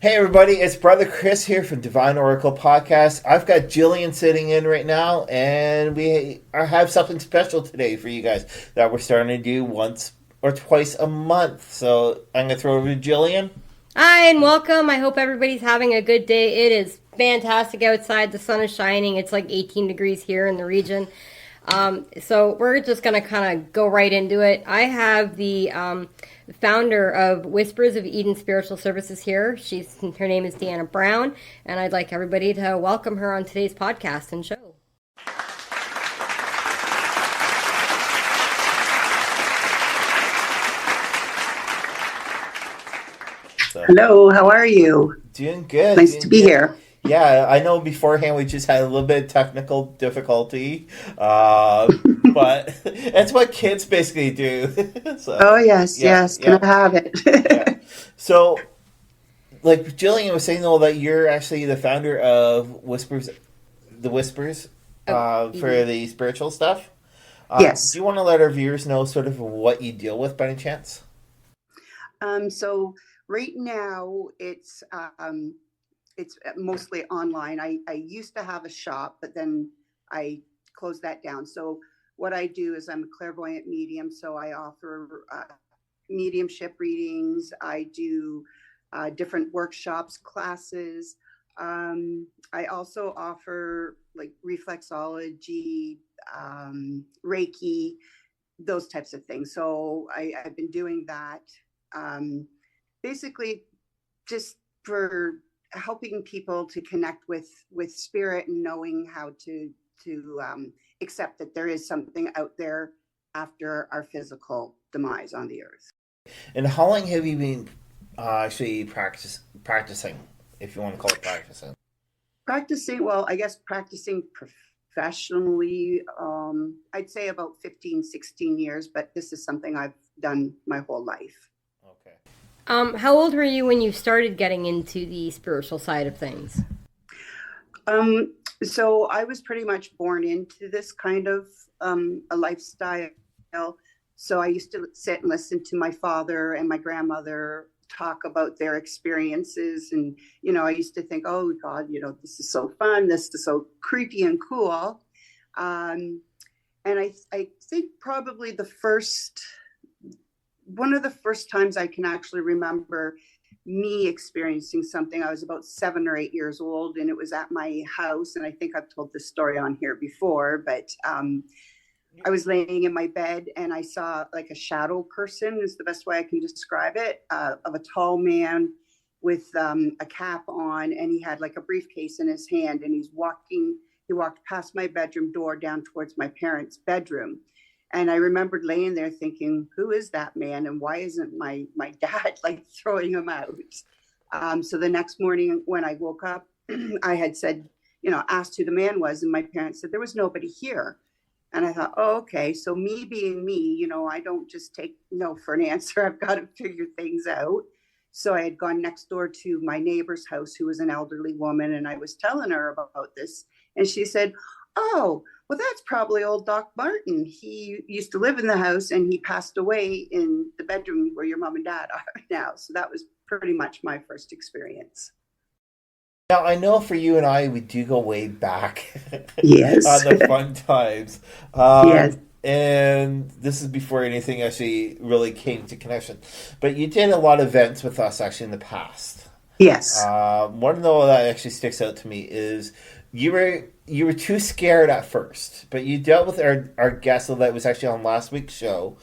Hey everybody, it's Brother Chris here from Divine Oracle Podcast. I've got Jillian sitting in right now, and we have something special today for you guys that we're starting to do once or twice a month. So I'm going to throw it over to Jillian. Hi and welcome. I hope everybody's having a good day. It is fantastic outside. The sun is shining. It's like 18 degrees here in the region. So we're just going to kind of go right into it. I have the founder of Whispers of Eden Spiritual Services here. Her name is Deanna Brown, and I'd like everybody to welcome her on today's podcast and show. Hello, how are you? Doing good. Nice to be here. Yeah, I know beforehand we just had a little bit of technical difficulty, but that's what kids basically do. So, oh, yes. Can I have it? Yeah. So, like Jillian was saying, though, that you're actually the founder of Whispers for the spiritual stuff. Yes. Do you want to let our viewers know sort of what you deal with by any chance? So right now it's mostly online. I used to have a shop, but then I closed that down. So what I do is I'm a clairvoyant medium. So I offer mediumship readings. I do different workshops, classes. I also offer like reflexology, Reiki, those types of things. So I've been doing that basically just for helping people to connect with spirit and knowing how to accept that there is something out there after our physical demise on the earth. And how long have you been actually practicing, if you want to call it practicing? Well, I guess practicing professionally, I'd say about 15, 16 years, but this is something I've done my whole life. Okay. How old were you when you started getting into the spiritual side of things? So I was pretty much born into this kind of a lifestyle. So I used to sit and listen to my father and my grandmother talk about their experiences. And, I used to think, oh, God, this is so fun. This is so creepy and cool. And I think probably one of the first times I can actually remember me experiencing something, I was about 7 or 8 years old, and it was at my house. And I think I've told this story on here before, but I was laying in my bed and I saw like a shadow person, is the best way I can describe it, of a tall man with a cap on, and he had like a briefcase in his hand, and he walked past my bedroom door down towards my parents' bedroom. And I remembered laying there thinking, who is that man? And why isn't my dad like throwing him out? So the next morning when I woke up, I had said, asked who the man was. And my parents said, there was nobody here. And I thought, oh, okay. So me being me, I don't just take no for an answer. I've got to figure things out. So I had gone next door to my neighbor's house, who was an elderly woman. And I was telling her about this. And she said, oh, well, that's probably old Doc Martin. He used to live in the house and he passed away in the bedroom where your mom and dad are now. So that was pretty much my first experience. Now, I know for you and I, we do go way back. Yes. On the fun times. Yes. And this is before anything actually really came to connection. But you did a lot of events with us actually in the past. Yes. One though that actually sticks out to me is you were too scared at first, but you dealt with our guest that was actually on last week's show,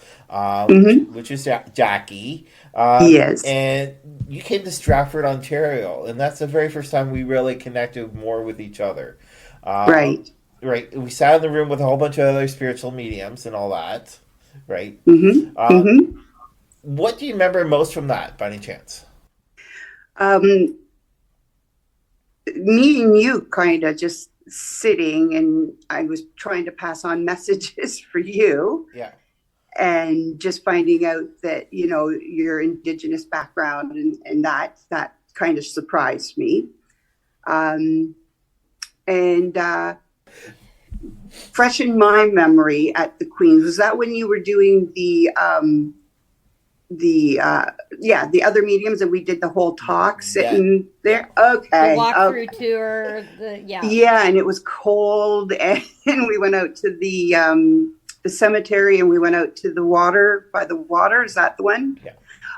which is Jackie. Yes. And you came to Stratford, Ontario, and that's the very first time we really connected more with each other. Right. Right. We sat in the room with a whole bunch of other spiritual mediums and all that. Right. What do you remember most from that, by any chance? Me and you kind of just sitting, and I was trying to pass on messages for you. Yeah. And just finding out that, your Indigenous background and that kind of surprised me. And fresh in my memory at the Queen's, was that when you were doing the the other mediums, and we did the whole talk sitting there. The Okay. walkthrough tour. Yeah, and it was cold, and we went out to the cemetery, and we went out to the water, by the water. Is that the one? Yeah.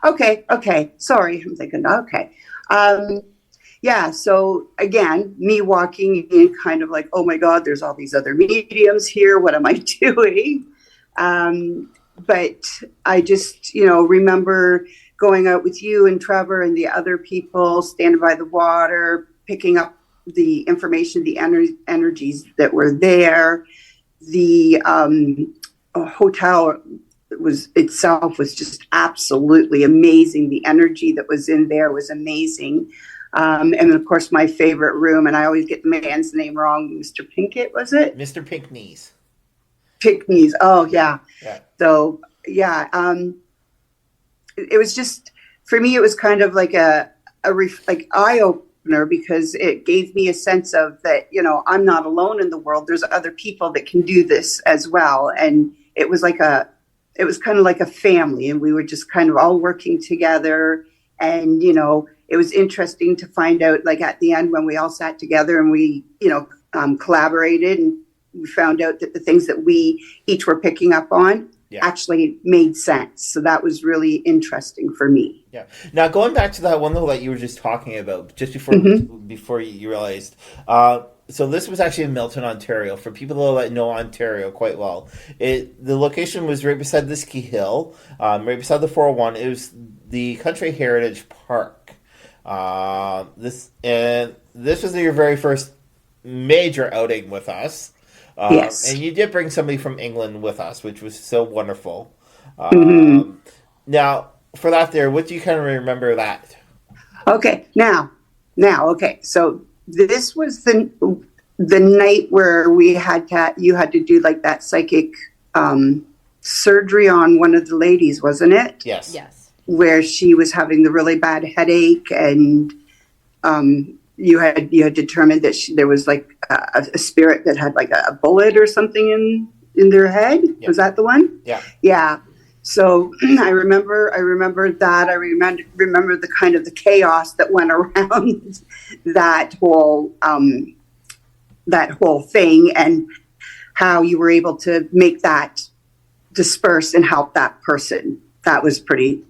Okay. Sorry, I'm thinking, okay. Yeah, so again, me walking in kind of like, oh my God, there's all these other mediums here. What am I doing? But I just, remember going out with you and Trevor and the other people, standing by the water, picking up the information, the energies that were there. The hotel itself was just absolutely amazing. The energy that was in there was amazing. And of course, my favorite room, and I always get the man's name wrong, Mr. Pinkett, was it? Mr. Pinknees. Pinknees. Oh, yeah. Yeah. So, yeah. It was just, for me, it was kind of like a eye-opener, because it gave me a sense of that, I'm not alone in the world. There's other people that can do this as well. And it was kind of like a family, and we were just kind of all working together. And, it was interesting to find out, like at the end when we all sat together and we, collaborated, and we found out that the things that we each were picking up on actually made sense. So that was really interesting for me. Yeah. Now, going back to that one though that you were just talking about, just before you realized, so this was actually in Milton, Ontario. For people that know Ontario quite well, the location was right beside the ski hill, right beside the 401. It was the Country Heritage Park. This was your very first major outing with us. Yes. And you did bring somebody from England with us, which was so wonderful. Now, for that there, what do you kind of remember that? Okay. Now, okay. So this was the night where you had to do like that psychic surgery on one of the ladies, wasn't it? Yes. Where she was having the really bad headache, and you had determined that there was like a spirit that had like a bullet or something in their head. Yep. Was that the one? Yeah. Yeah. So I remember that. I remember the kind of the chaos that went around that whole thing, and how you were able to make that disperse and help that person. That was pretty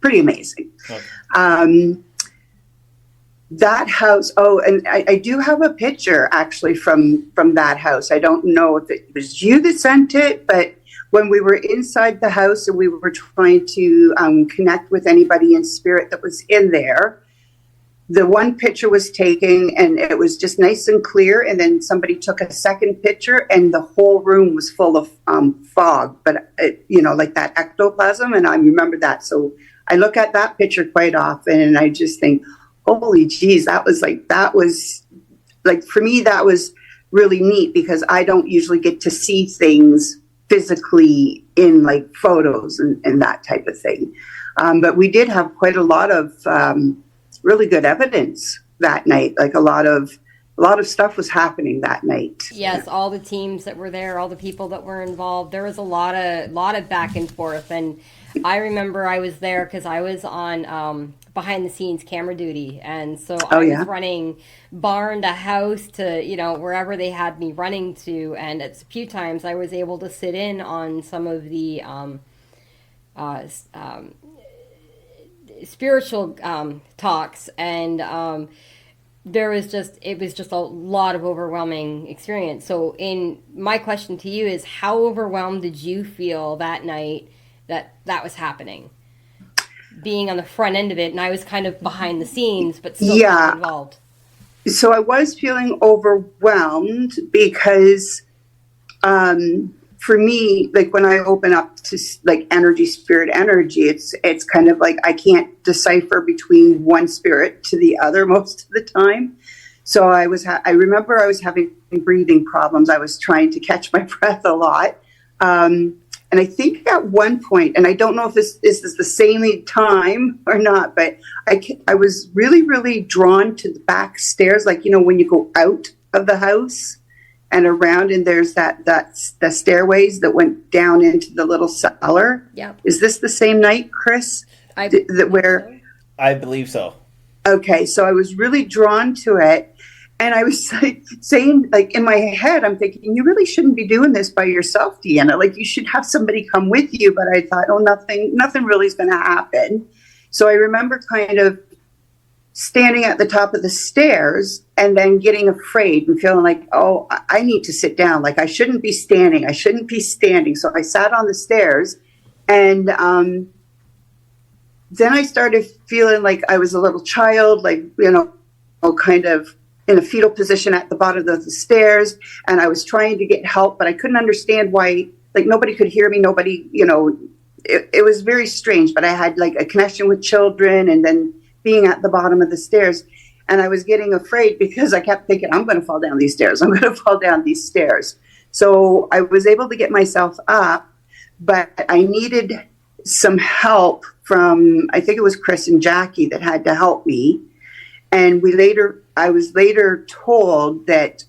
amazing. Okay. That house. Oh, and I do have a picture actually from that house. I don't know if it was you that sent it, but when we were inside the house and we were trying to connect with anybody in spirit that was in there, the one picture was taken and it was just nice and clear. And then somebody took a second picture and the whole room was full of fog, but like that ectoplasm. And I remember that. So I look at that picture quite often and I just think, holy geez, that was for me, that was really neat, because I don't usually get to see things physically in like photos and that type of thing. But we did have quite a lot of really good evidence that night. Like a lot of stuff was happening that night. Yes, all the teams that were there, all the people that were involved, there was a lot of back and forth. And I remember I was there because I was on behind the scenes camera duty, and so I was running barn to house to wherever they had me running to, and it's a few times I was able to sit in on some of the spiritual talks, and it was just a lot of overwhelming experience. So my question to you is, how overwhelmed did you feel that night that was happening? Being on the front end of it, and I was kind of behind the scenes, but still involved. So I was feeling overwhelmed because for me, like when I open up to like spirit energy, it's kind of like I can't decipher between one spirit to the other most of the time. So I remember I was having breathing problems. I was trying to catch my breath a lot. And I think at one point, and I don't know if this is the same time or not, but I was really, really drawn to the back stairs. Like, when you go out of the house and around, and there's the stairways that went down into the little cellar. Yeah. Is this the same night, Chris? So. I believe so. Okay, so I was really drawn to it, and I was saying, like, in my head, I'm thinking, you really shouldn't be doing this by yourself, Deanna. Like, you should have somebody come with you. But I thought, oh, nothing really is going to happen. So I remember kind of standing at the top of the stairs and then getting afraid and feeling like, oh, I need to sit down. Like, I shouldn't be standing. So I sat on the stairs, and then I started feeling like I was a little child, like, kind of in a fetal position at the bottom of the stairs. And I was trying to get help, but I couldn't understand why, like, nobody could hear me. Nobody, it was very strange, but I had like a connection with children, and then being at the bottom of the stairs. And I was getting afraid because I kept thinking, I'm going to fall down these stairs. So I was able to get myself up, but I needed some help from, I think it was Chris and Jackie that had to help me. And I was later told that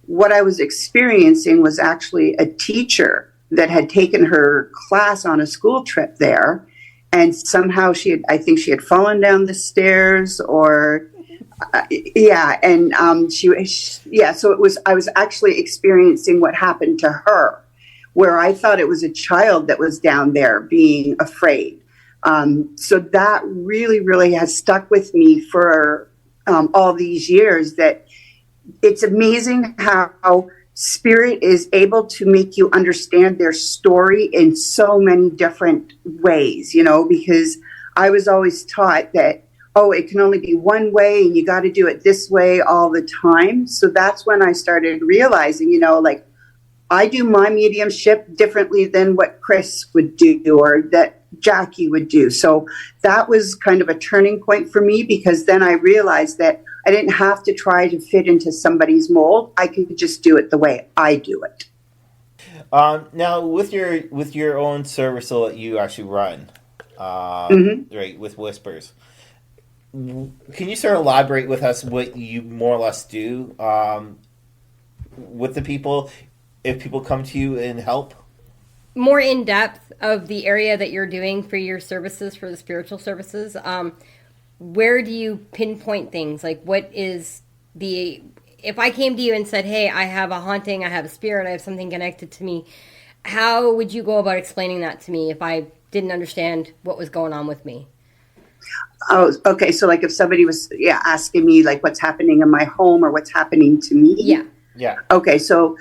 what I was experiencing was actually a teacher that had taken her class on a school trip there. And somehow I think she had fallen down the stairs, or, so I was actually experiencing what happened to her, where I thought it was a child that was down there being afraid. So that really, really has stuck with me for all these years, that it's amazing how spirit is able to make you understand their story in so many different ways, because I was always taught that, oh, it can only be one way and you got to do it this way all the time. So that's when I started realizing, like, I do my mediumship differently than what Chris would do or that Jackie would do. So that was kind of a turning point for me, because then I realized that I didn't have to try to fit into somebody's mold. I could just do it the way I do it. Now, with your own service that you actually run, right, with Whispers, can you sort of elaborate with us what you more or less do with the people, if people come to you and help? More in depth of the area that you're doing for your services, for the spiritual services. Where do you pinpoint things? Like, what is if I came to you and said, hey, I have a haunting, I have a spirit, I have something connected to me, how would you go about explaining that to me if I didn't understand what was going on with me? Oh, okay. So like if somebody was asking me like what's happening in my home or what's happening to me. Yeah. Okay. So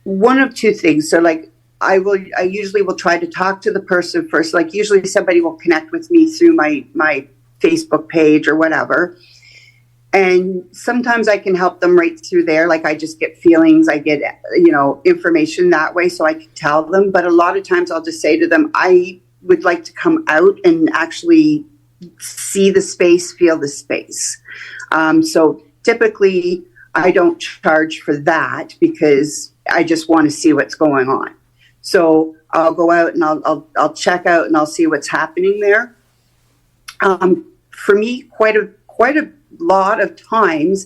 one of two things. So like I usually will try to talk to the person first. Like usually somebody will connect with me through my Facebook page or whatever. And sometimes I can help them right through there. Like I just get feelings, I get, information that way so I can tell them. But a lot of times I'll just say to them, I would like to come out and actually see the space, feel the space. So typically I don't charge for that because I just want to see what's going on. So I'll go out and I'll check out and I'll see what's happening there. For me, quite a lot of times,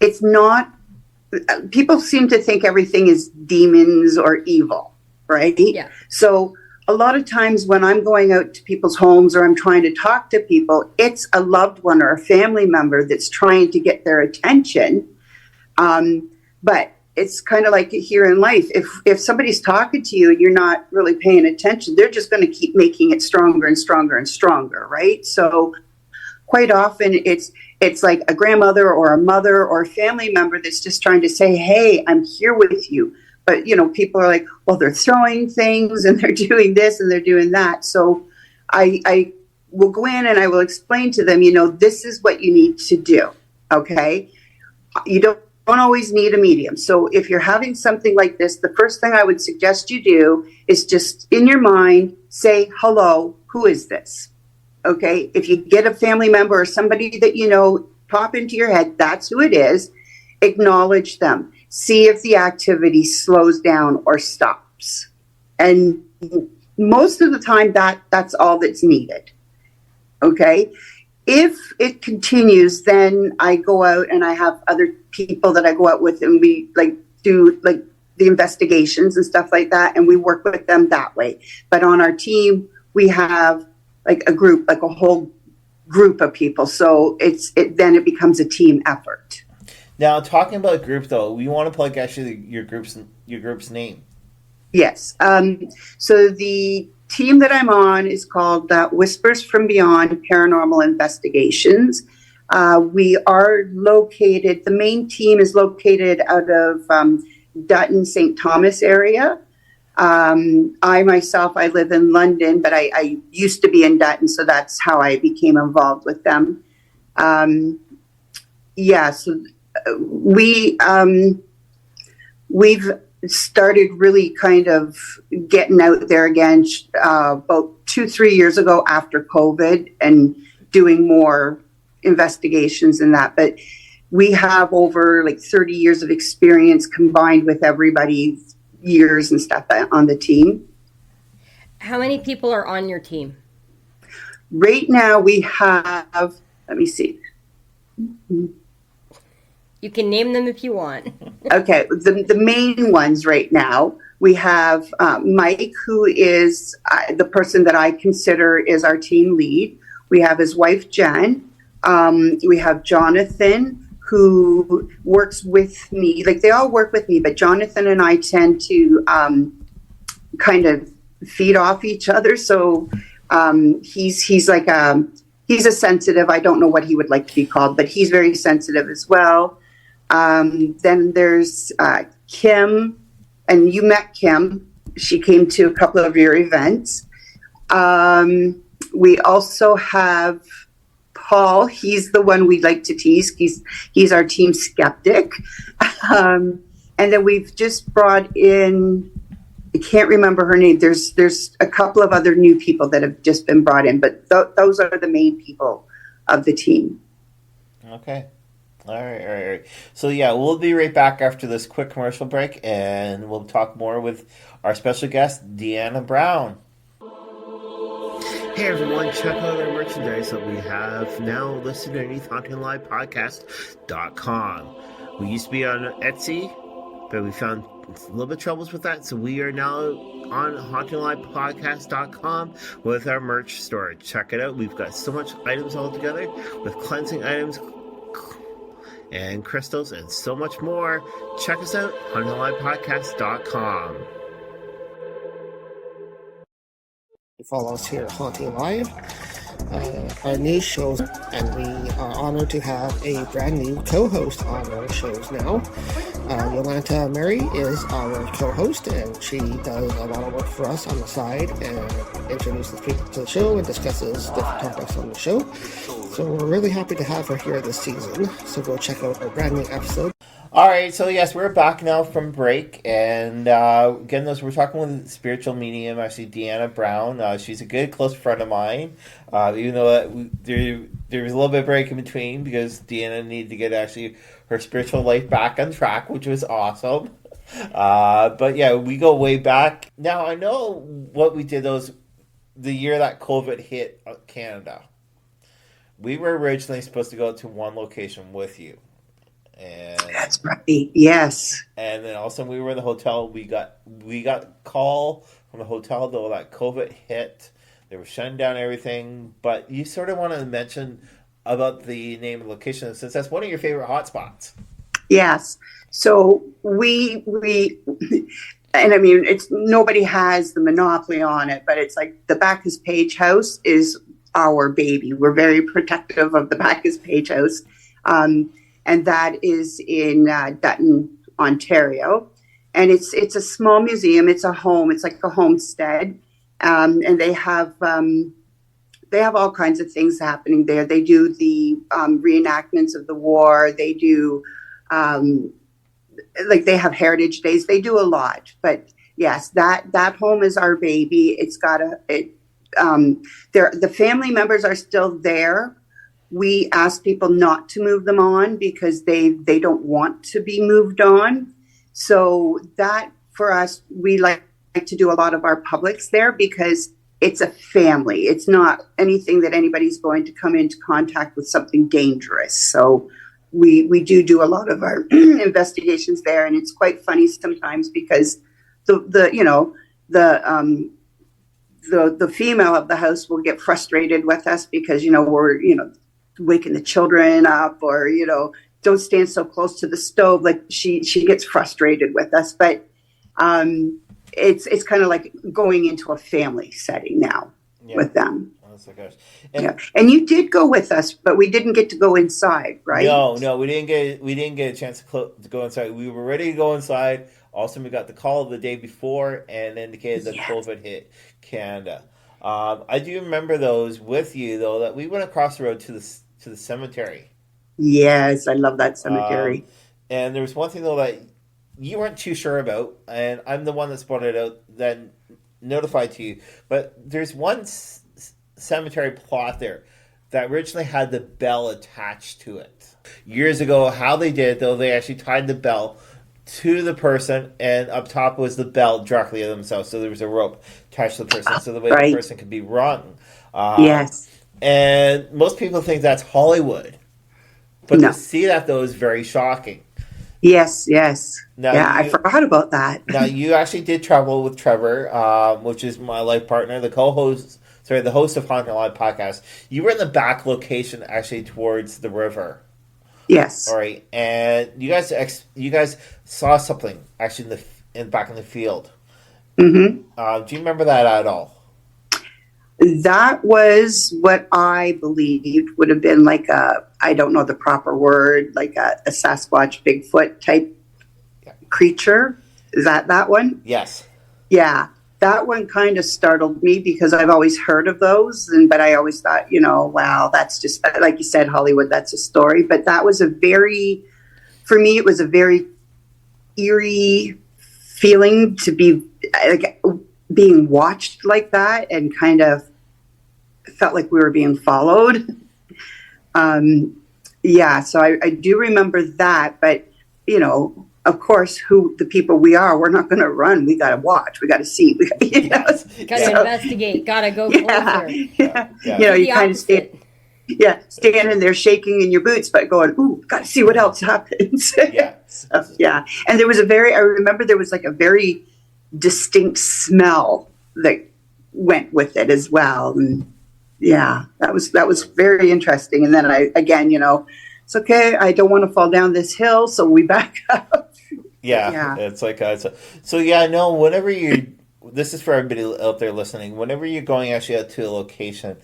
it's not. People seem to think everything is demons or evil, right? Yeah. So a lot of times when I'm going out to people's homes or I'm trying to talk to people, it's a loved one or a family member that's trying to get their attention. But it's kind of like here in life. If somebody's talking to you and you're not really paying attention, they're just going to keep making it stronger and stronger and stronger, right? So quite often it's like a grandmother or a mother or a family member that's just trying to say, hey, I'm here with you. But, people are like, well, they're throwing things and they're doing this and they're doing that. So I will go in and I will explain to them, this is what you need to do. Okay. You don't always need a medium. So if you're having something like this, the first thing I would suggest you do is just in your mind, say, hello, who is this? Okay. If you get a family member or somebody that pop into your head, that's who it is. Acknowledge them. See if the activity slows down or stops. And most of the time that's all that's needed. Okay. If it continues, then I go out and I have other people that I go out with and we like do like the investigations and stuff like that, and we work with them that way. But on our team, we have like a group, like a whole group of people. So then it becomes a team effort. Now, talking about group though, we want to plug actually your group's name. Yes. So the team that I'm on is called Whispers from Beyond Paranormal Investigations. We are located, the main team is located out of Dutton, St. Thomas area. I myself, I live in London, but I used to be in Dutton, so that's how I became involved with them. So we've started really kind of getting out there again about 2-3 years ago after COVID, and doing more investigations in that. But we have over like 30 years of experience combined with everybody's years and stuff on the team. How many people are on your team? Right now we have, let me see. You can name them if you want. Okay, the main ones right now, we have Mike, who is the person that I consider is our team lead. We have his wife, Jen. We have Jonathan, who works with me. Like, they all work with me, but Jonathan and I tend to kind of feed off each other. So he's like he's a sensitive. I don't know what he would like to be called, but he's very sensitive as well. Then there's Kim, and you met Kim. She came to a couple of your events. We also have Paul. He's the one we like to tease. He's our team skeptic. And then we've just brought in, I can't remember her name. There's a couple of other new people that have just been brought in, but those are the main people of the team. Okay. All right. So yeah, we'll be right back after this quick commercial break, and we'll talk more with our special guest, Deanna Brown. Hey everyone, check out our merchandise that we have now listed underneath HauntedLivePodcast.com. We used to be on Etsy, but we found a little bit of troubles with that, so we are now on HauntedLivePodcast.com with our merch store. Check it out. We've got so much items all together with cleansing items and crystals and so much more. Check us out, HauntedLivePodcast.com. Follow us here at Haunting Live, our news shows, and we are honored to have a brand new co-host on our shows now. Yolanta Mary is our co-host, and she does a lot of work for us on the side and introduces people to the show and discusses different topics on the show. So we're really happy to have her here this season. So go check out our brand new episode. All right, so yes, we're back now from break, and again, we're talking with spiritual medium, actually, Deanna Brown. She's a good close friend of mine, even though there was a little bit of break in between because Deanna needed to get actually her spiritual life back on track, which was awesome. But yeah, we go way back. Now, I know what we did the year that COVID hit Canada. We were originally supposed to go to one location with you. And that's right. Yes. And then also we were in the hotel. We got call from the hotel though that COVID hit. They were shutting down everything. But you sort of want to mention about the name of the location since that's one of your favorite hotspots. Yes. So we and I mean it's nobody has the monopoly on it, but it's like the Backus-Page house is our baby. We're very protective of the Backus-Page house. And that is in Dutton, Ontario. And it's a small museum. It's a home. It's like a homestead. And they have all kinds of things happening there. They do the reenactments of the war. They do, they have heritage days. They do a lot. But yes, that home is our baby. It's got the family members are still there. We ask people not to move them on because they don't want to be moved on. So that for us, we like to do a lot of our publics there because it's a family. It's not anything that anybody's going to come into contact with something dangerous. So we do a lot of our investigations there, and it's quite funny sometimes because the you know the female of the house will get frustrated with us because we're waking the children up, or don't stand so close to the stove. Like she gets frustrated with us, but it's kind of like going into a family setting now with them. Oh my gosh. And you did go with us, but we didn't get to go inside, right? No, we didn't get a chance to go inside. We were ready to go inside. Also, we got the call the day before and indicated that COVID hit Canada. I do remember those with you though, that we went across the road to the cemetery. Yes, I love that cemetery. And there was one thing though that you weren't too sure about, and I'm the one that spotted it out, then notified to you. But there's one cemetery plot there that originally had the bell attached to it. Years ago, how they did it though, they actually tied the bell to the person, and up top was the bell directly of themselves. So there was a rope attached to the person, so the way the person could be rung. Yes. And most people think that's Hollywood, but to see that though is very shocking. Yes. Now, I forgot about that. Now you actually did travel with Trevor, which is my life partner, the host of Haunted Live podcast. You were in the back location, actually towards the river. Yes. All right, and you guys saw something actually back in the field. Mm-hmm. Do you remember that at all? That was what I believed would have been like I don't know the proper word, like a Sasquatch, Bigfoot type creature. Is that one? Yes. Yeah. That one kind of startled me because I've always heard of those, but I always thought, wow, that's just, like you said, Hollywood, that's a story. But that was for me, it was a very eerie feeling to be like being watched like that, and kind of felt like we were being followed. So I do remember that, but of course, the people we are, we're not going to run. We got to watch. We got to see. Got to investigate. Got to go closer. You kind of standing there shaking in your boots, but going, ooh, got to see what else happens. And there was I remember there was like a very distinct smell that went with it as well. And that was very interesting. And then it's okay. I don't want to fall down this hill, so we back up. It's like whenever this is for everybody out there listening, whenever you're going actually out to a location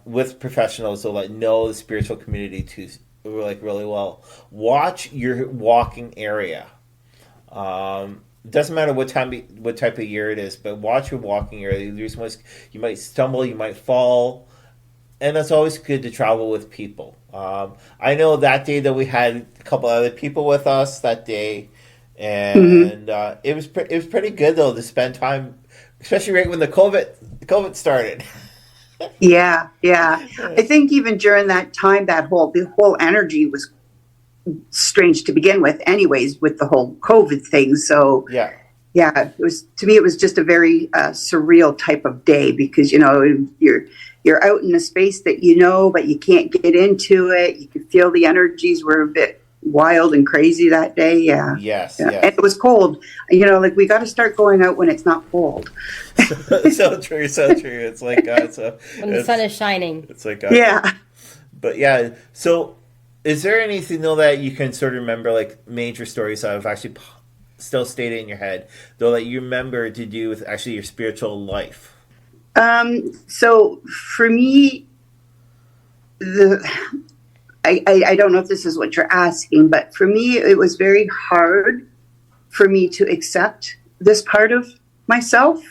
with professionals who know the spiritual community really well, watch your walking area. It doesn't matter what type of year it is, but watch your walking area. You might stumble, you might fall, and it's always good to travel with people. I know that day that we had a couple other people with us that day, and it was pretty good though to spend time, especially right when the COVID started. I think even during that time, the whole energy was strange to begin with, anyways, with the whole COVID thing. So it was, to me, it was just a very surreal type of day because you're out in a space that but you can't get into it. You could feel the energies were a bit wild and crazy that day. Yes. And it was cold. Like we got to start going out when it's not cold. so true. It's like when the sun is shining. It's like but So, is there anything though that you can sort of remember, like major stories that have actually still stayed in your head, though, that you remember to do with actually your spiritual life? So for me, I don't know if this is what you're asking, but for me, it was very hard for me to accept this part of myself.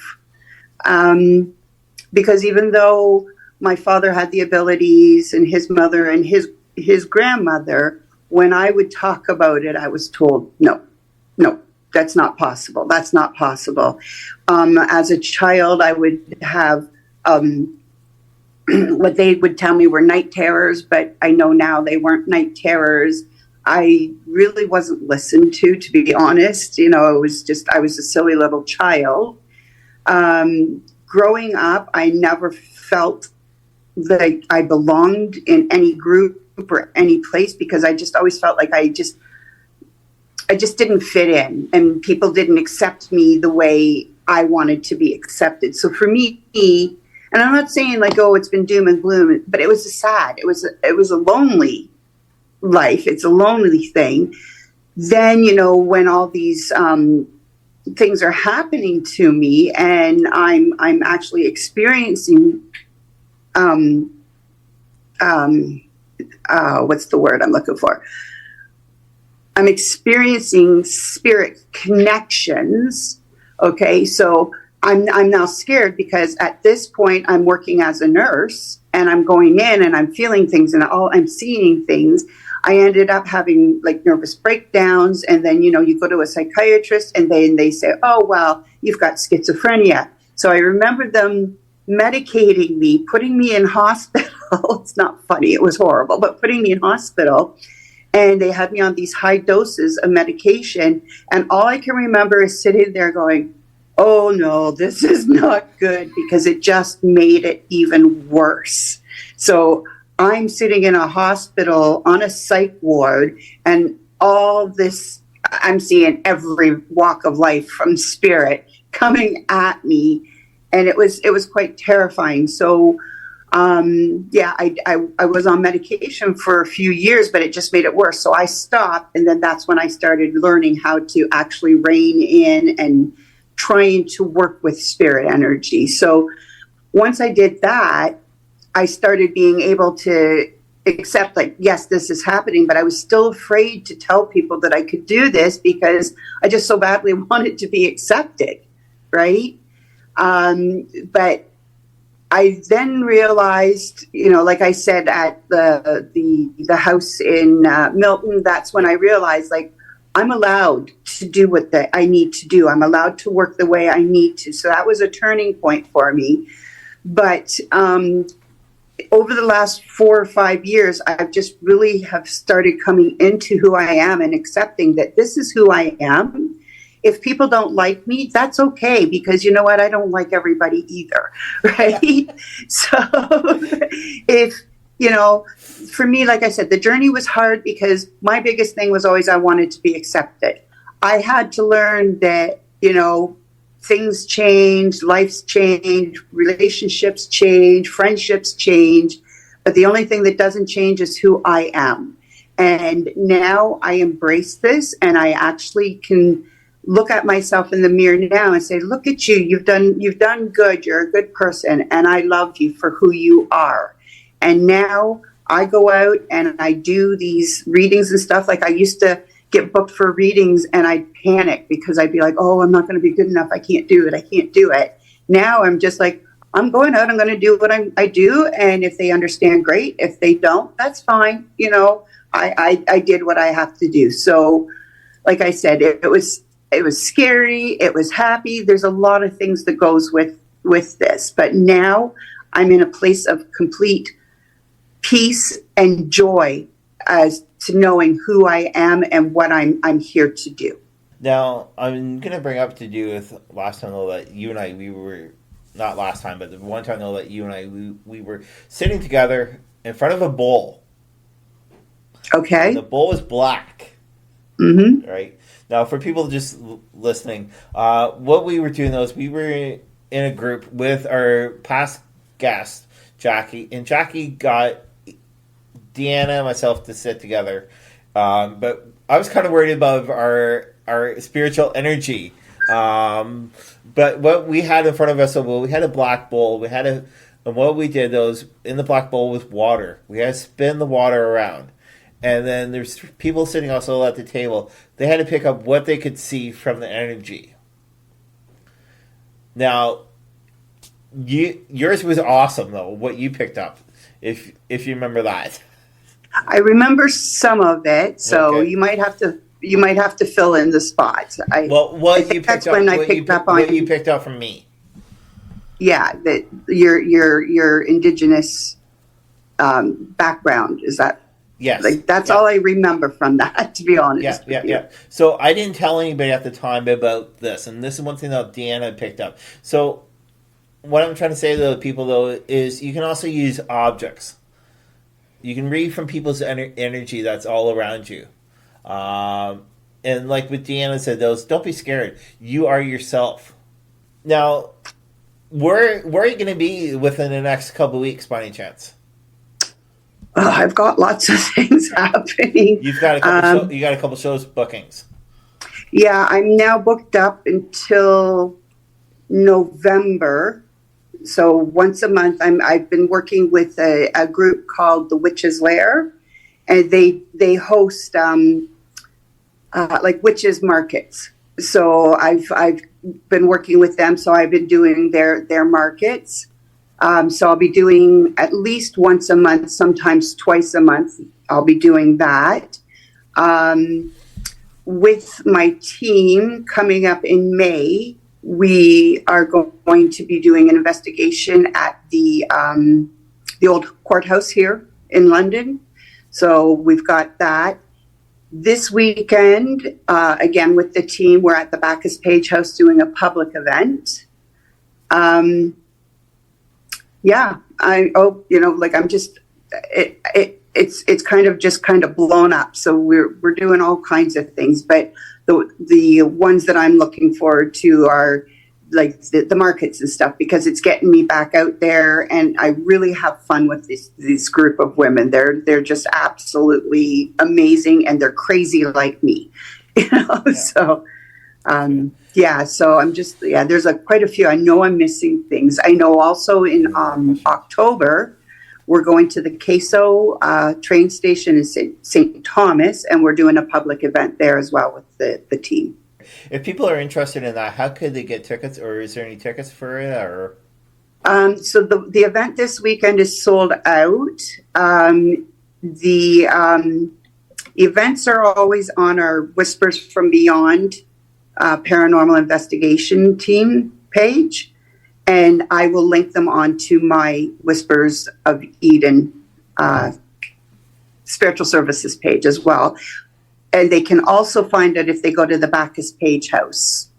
Because even though my father had the abilities and his mother and his grandmother, when I would talk about it, I was told, no, that's not possible. That's not possible. As a child, I would have what they would tell me were night terrors, but I know now they weren't night terrors. I really wasn't listened to be honest. I was a silly little child. Growing up, I never felt like I belonged in any group or any place, because I just always felt like I just didn't fit in, and people didn't accept me the way I wanted to be accepted. So for me, and I'm not saying like, oh, it's been doom and gloom, but it was it was a lonely life. It's a lonely thing. Then, when all these things are happening to me, and I'm actually experiencing what's the word I'm looking for? I'm experiencing spirit connections. Okay, so I'm now scared, because at this point I'm working as a nurse, and I'm going in and I'm feeling things, and I'm seeing things. I ended up having like nervous breakdowns, and then you go to a psychiatrist, and then they say, oh well, you've got schizophrenia. So I remember them medicating me, putting me in hospital. It's not funny, it was horrible, but putting me in hospital, and they had me on these high doses of medication, and all I can remember is sitting there going, oh no, this is not good, because it just made it even worse. So I'm sitting in a hospital on a psych ward, and all this, I'm seeing every walk of life from spirit coming at me, and it was quite terrifying. So I was on medication for a few years, but it just made it worse. So I stopped, and then that's when I started learning how to actually rein in and trying to work with spirit energy. So once I did that, I started being able to accept, like, yes, this is happening, but I was still afraid to tell people that I could do this, because I just so badly wanted to be accepted, right? But I then realized, like I said, at the house in Milton, that's when I realized, like, I'm allowed to do what I need to do. I'm allowed to work the way I need to. So that was a turning point for me. But over the last 4 or 5 years, I've just really have started coming into who I am and accepting that this is who I am. If people don't like me, that's okay, because you know what? I don't like everybody either, right? Yeah. So for me, like I said, the journey was hard, because my biggest thing was always I wanted to be accepted. I had to learn that, things change, life's change, relationships change, friendships change, but the only thing that doesn't change is who I am. And now I embrace this, and I actually can look at myself in the mirror now and say, look at you, you've done good, you're a good person, and I love you for who you are. And now I go out and I do these readings and stuff. Like, I used to get booked for readings, and I'd panic, because I'd be like, oh, I'm not going to be good enough, I can't do it. Now I'm just like, I'm going out, I'm going to do what I do, and if they understand, great. If they don't, that's fine. I did what I have to do. So like I said, it was scary, it was happy. There's a lot of things that goes with this, but now I'm in a place of complete peace and joy as to knowing who I am and what I'm here to do. Now, I'm going to bring up to do with last time, though, that you and I, we were, not last time, but the one time, though, that you and I, we were sitting together in front of a bowl. Okay. And the bowl was black. Mm-hmm. Right? Now, for people just listening, what we were doing, though, is we were in a group with our past guest, Jackie, and Jackie got Deanna and myself to sit together. But I was kind of worried about our spiritual energy. But what we had in front of us, so we had a black bowl. And what we did, those in the black bowl was water. We had to spin the water around. And then there's people sitting also at the table. They had to pick up what they could see from the energy. Now, yours was awesome, though, what you picked up, if you remember that. I remember some of it, so okay. you might have to fill in the spots. What you picked up from me. Yeah, that your indigenous background, is that? Yes. Like, that's all I remember from that, to be honest. Yeah. So I didn't tell anybody at the time about this, and this is one thing that Deanna picked up. So what I'm trying to say to the people, though, is you can also use objects. You can read from people's energy that's all around you. And like what Deanna said, don't be scared. You are yourself. Now, where are you going to be within the next couple of weeks, by any chance? I've got lots of things happening. You got a couple shows bookings. Yeah, I'm now booked up until November. So once a month, I've been working with a group called the Witches' Lair, and they host like witches markets. So I've been working with them. So I've been doing their markets. So I'll be doing at least once a month, sometimes twice a month. I'll be doing that. With my team coming up in May, we are going to be doing an investigation at the old courthouse here in London. So we've got that. This weekend, again, with the team, we're at the Backus-Page house doing a public event. It's kind of blown up. So we're doing all kinds of things, but the ones that I'm looking forward to are like the markets and stuff, because it's getting me back out there, and I really have fun with this group of women. They're just absolutely amazing, and they're crazy like me, Yeah. So so I'm just there's quite a few. I know I'm missing things. I know also in October we're going to the Queso train station in St. Thomas, and we're doing a public event there as well with the team. If people are interested in that, how could they get tickets, or is there any tickets for it? Or so the event this weekend is sold out. The events are always on our Whispers from Beyond paranormal investigation team page, and I will link them onto my Whispers of Eden spiritual services page as well. And they can also find it if they go to the Backus-Page house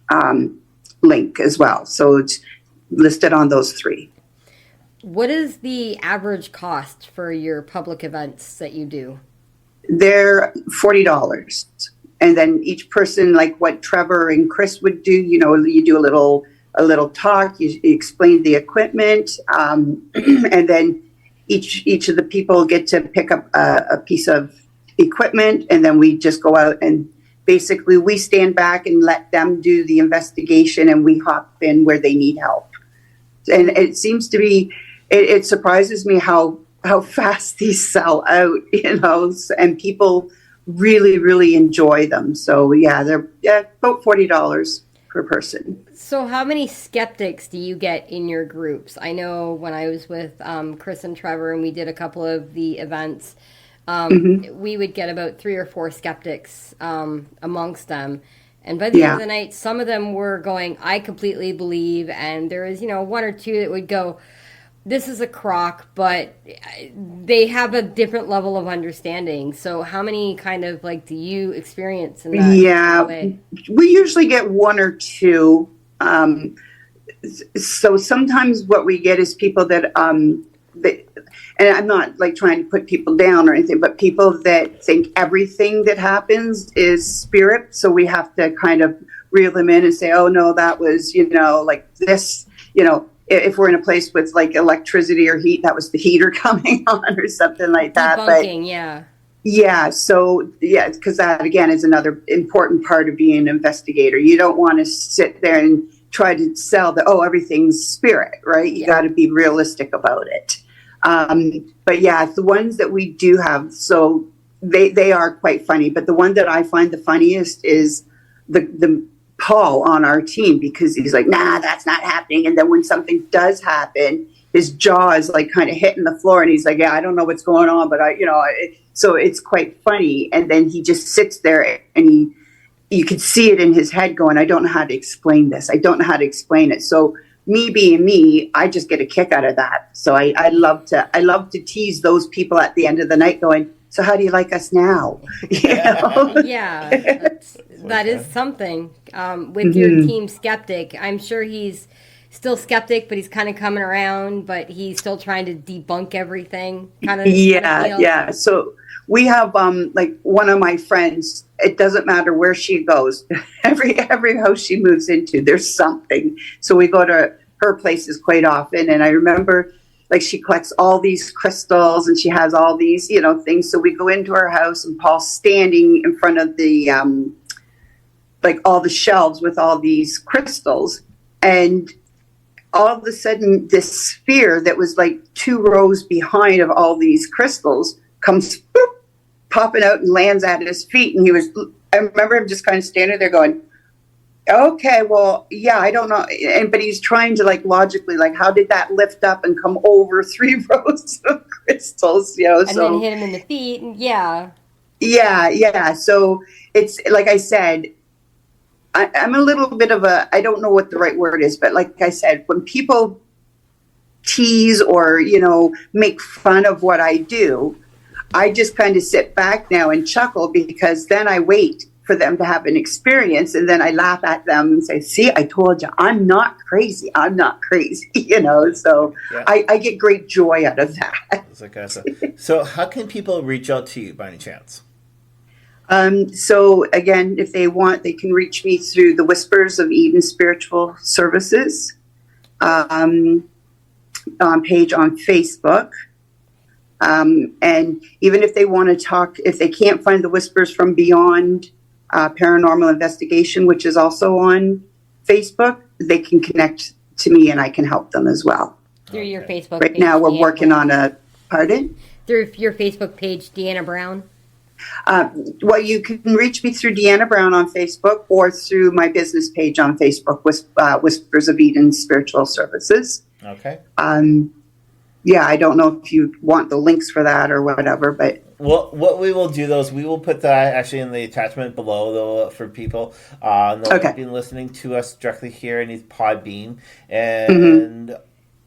link as well. So it's listed on those three. What is the average cost for your public events that you do? They're $40. And then each person, like what Trevor and Chris would do, you do a little talk, you explain the equipment, and then each of the people get to pick up a piece of equipment, and then we just go out and basically we stand back and let them do the investigation, and we hop in where they need help. And it seems to be, it surprises me how fast these sell out, and people really, really enjoy them. So they're about $40 per person. So how many skeptics do you get in your groups? I know when I was with Chris and Trevor and we did a couple of the events, we would get about 3 or 4 skeptics amongst them. And by the end of the night, some of them were going, I completely believe. And there was, 1 or 2 that would go, this is a crock, but they have a different level of understanding. So how many kind of do you experience in that way? We usually get 1 or 2. So sometimes what we get is people that, and I'm not trying to put people down or anything, but people that think everything that happens is spirit. So we have to kind of reel them in and say, oh no, that was, this, if we're in a place with electricity or heat, that was the heater coming on or something like that. Debunking, because that again is another important part of being an investigator. You don't want to sit there and try to sell everything's spirit, right? You got to be realistic about it. But the ones that we do have, so they are quite funny. But the one that I find the funniest is the Paul on our team, because he's like, nah, that's not happening. And then when something does happen, his jaw is kind of hitting the floor, and he's like, yeah, I don't know what's going on, but so it's quite funny. And then he just sits there, and you can see it in his head going, I don't know how to explain this. I don't know how to explain it. So me being me, I just get a kick out of that. So I love to tease those people at the end of the night going, so how do you like us now? That is something. With your team skeptic, I'm sure he's still skeptic, but he's kind of coming around, but he's still trying to debunk everything. Kind of. Yeah. So we have like one of my friends. It doesn't matter where she goes. every house she moves into, there's something. So we go to her places quite often. And I remember, like, she collects all these crystals and she has all these, things. So we go into her house and Paul's standing in front of the, like, all the shelves with all these crystals. And all of a sudden, this sphere that was like 2 rows behind of all these crystals comes popping out and lands at his feet. And I remember him just kind of standing there going, okay, well, yeah, I don't know. But he's trying to, like, logically, like, how did that lift up and come over 3 rows of crystals, And then hit him in the feet. Yeah. So it's, like I said, I'm a little bit of I don't know what the right word is, but like I said, when people tease or, make fun of what I do, I just kind of sit back now and chuckle, because then I wait for them to have an experience, and then I laugh at them and say, see, I told you, I'm not crazy. So yeah. I get great joy out of that. So how can people reach out to you by any chance? So again, if they want, they can reach me through the Whispers of Eden Spiritual Services page on Facebook. And even if they want to talk, if they can't find the Whispers from Beyond Paranormal Investigation, which is also on Facebook, they can connect to me and I can help them as well. Through your Facebook page. Right now we're working on pardon? Through your Facebook page, Deanna Brown. Well, you can reach me through Deanna Brown on Facebook or through my business page on Facebook, Whispers of Eden Spiritual Services. Okay. Yeah, I don't know if you want the links for that or whatever, but... Well, what we will do, though, is we will put that actually in the attachment below, though, for people that have been listening to us directly here in Podbean. And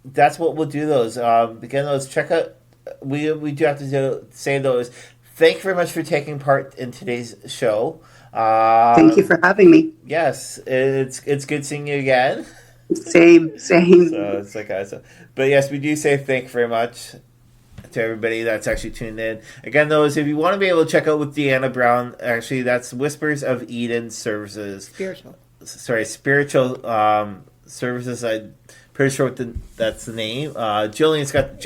that's what we'll do, those. Again, those, check out... We do have to say those. Thank you very much for taking part in today's show. Thank you for having me. Yes, it's good seeing you again. Same. So it's like but yes, we do say thank you very much to everybody that's actually tuned in. Again, those, if you want to be able to check out with Deanna Brown, actually that's Whispers of Eden Services. Spiritual Services. I'm pretty sure that's the name. Jillian's got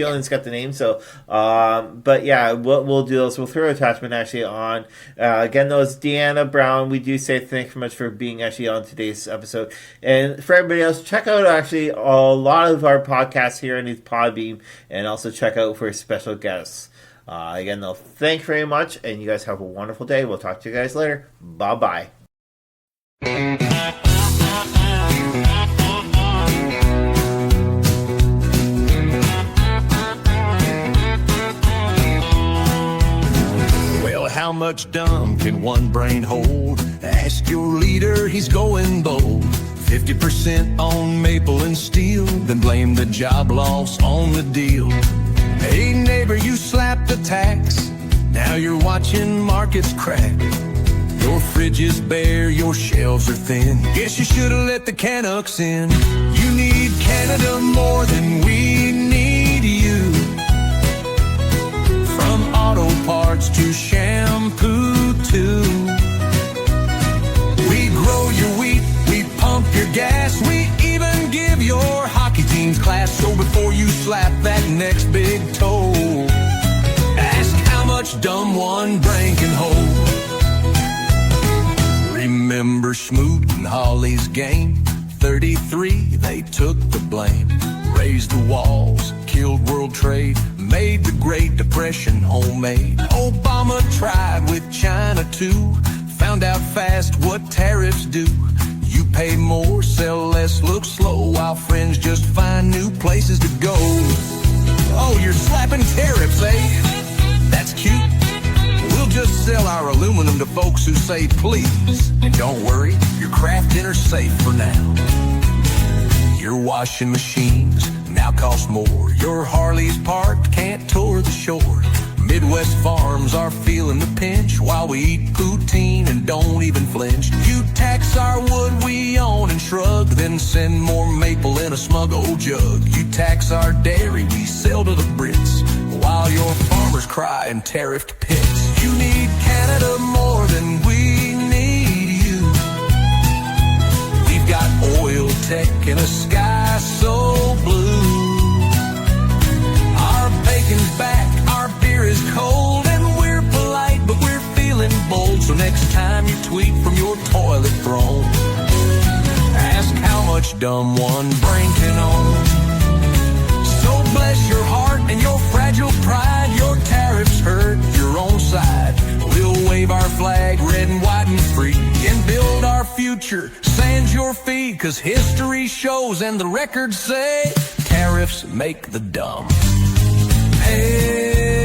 the name. So, but yeah, what we'll do is we'll throw an attachment actually on. Again, those Deanna Brown. We do say thank you very much for being actually on today's episode. And for everybody else, check out actually a lot of our podcasts here in Podbeam, and also check out for special guests. Again, though, thank you very much, and you guys have a wonderful day. We'll talk to you guys later. Bye bye. How much dumb can one brain hold? Ask your leader, he's going bold. 50% on maple and steel, then blame the job loss on the deal. Hey neighbor, you slapped the tax, now you're watching markets crack. Your fridge is bare, your shelves are thin, guess you should've let the Canucks in. You need Canada more than we need you. From auto parts to shampoo too. We grow your wheat, we pump your gas, we even give your hockey team's class. So before you slap that next big toe, ask how much dumb one brain can hold. Remember Smoot and Holly's game? 33, they took the blame. Raised the walls, killed World Trade, made the Great Depression homemade. Obama tried with China too, found out fast what tariffs do. You pay more, sell less, look slow, while friends just find new places to go. Oh, you're slapping tariffs, eh? That's cute. We'll just sell our aluminum to folks who say please. And don't worry, your craft dinner's safe for now. Your washing machines now cost more. Your Harley's parked, can't tour the shore. Midwest farm farms are feeling the pinch while we eat poutine and don't even flinch. You tax our wood we own and shrug, then send more maple in a smug old jug. You tax our dairy we sell to the Brits while your farmers cry in tariffed pits. You need Canada more than we need you. We've got oil tech and a sky so blue. Our bacon's back, our beer is cold, and we're polite, but we're feeling bold. So next time you tweet from your toilet throne, ask how much dumb one brain can own. So bless your heart and your fragile pride. Your tariffs hurt your own side. We'll wave our flag red and white and free and build our future. Sand your feet, 'cause history shows and the records say tariffs make the dumb. Hey.